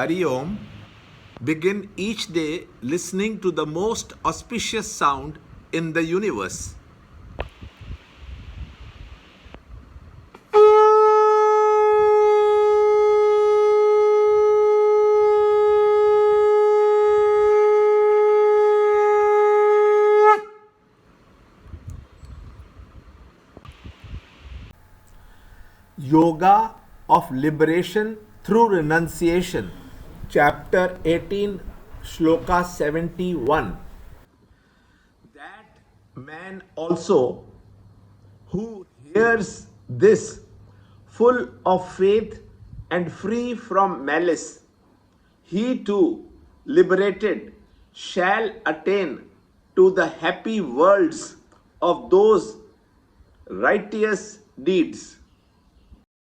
Hari Om, begin each day listening to the most auspicious sound in the universe. Yoga of Liberation through Renunciation, Chapter 18, Shloka 71. That man also who hears this, full of faith and free from malice, he too, liberated, shall attain to the happy worlds of those righteous deeds.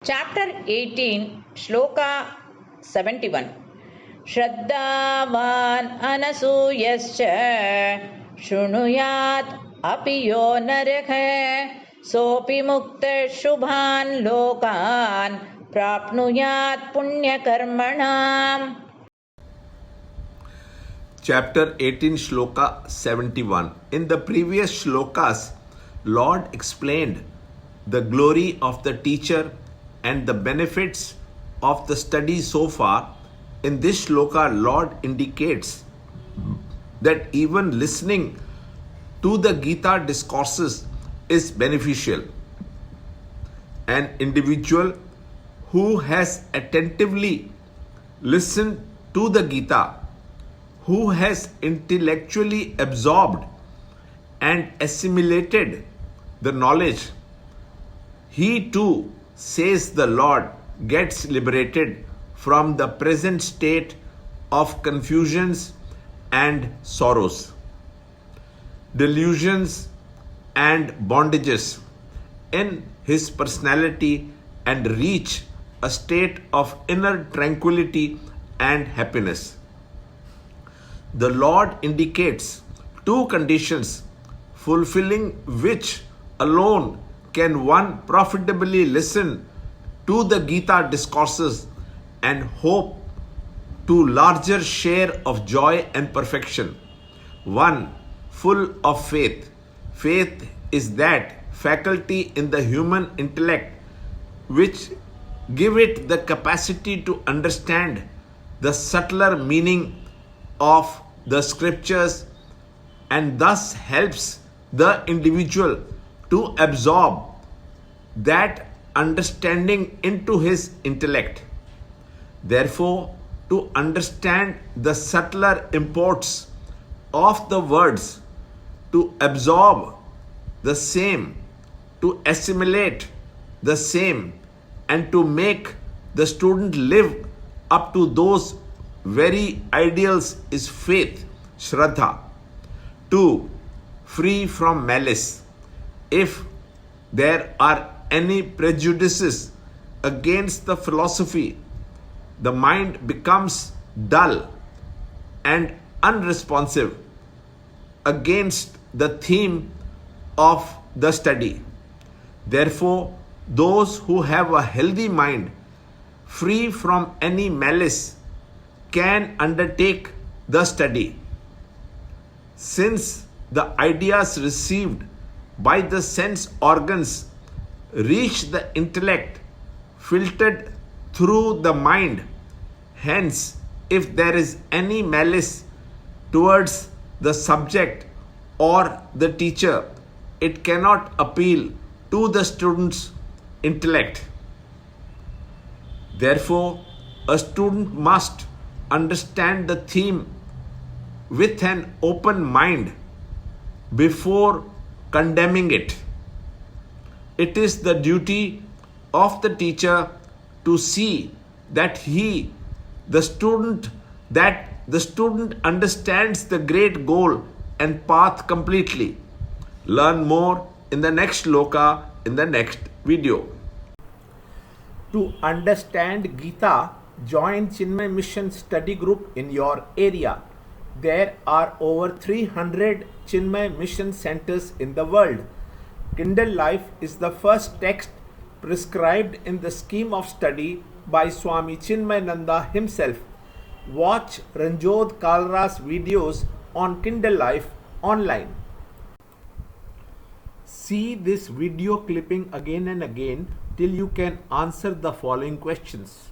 Chapter 18, Shloka 71. Shraddhavan anasuyascha shrunuyat api yo narakha sopi mukta shubhan lokan prapnuyat punya karmanam. Chapter 18, Shloka 71. In the previous shlokas, Lord explained the glory of the teacher and the benefits of the study so far. In this shloka, Lord indicates that even listening to the Gita discourses is beneficial. An individual who has attentively listened to the Gita, who has intellectually absorbed and assimilated the knowledge, he too, says the Lord, gets liberated from the present state of confusions and sorrows, delusions and bondages in his personality and reach a state of inner tranquility and happiness. The Lord indicates two conditions fulfilling which alone can one profitably listen to the Gita discourses and hope to larger share of joy and perfection. One, full of faith. Faith is that faculty in the human intellect which give it the capacity to understand the subtler meaning of the scriptures and thus helps the individual to absorb that understanding into his intellect. Therefore, to understand the subtler imports of the words, to absorb the same, to assimilate the same, and to make the student live up to those very ideals is faith, Shraddha. 2. Free from malice. If there are any prejudices against the philosophy, the mind becomes dull and unresponsive against the theme of the study. Therefore, those who have a healthy mind, free from any malice, can undertake the study. Since the ideas received by the sense organs reach the intellect, filtered through the mind. Hence, if there is any malice towards the subject or the teacher, it cannot appeal to the student's intellect. Therefore, a student must understand the theme with an open mind before condemning it. It is the duty of the teacher to see that the student understands the great goal and path completely. Learn more in the next shloka in the next video. To understand Gita, join Chinmaya Mission study group in your area. There are over 300 Chinmaya Mission centers in the world. Kindle Life is the first text prescribed in the scheme of study by Swami Chinmayananda himself. Watch Ranjot Kalra's videos on Kindle Life online. See this video clipping again and again till you can answer the following questions.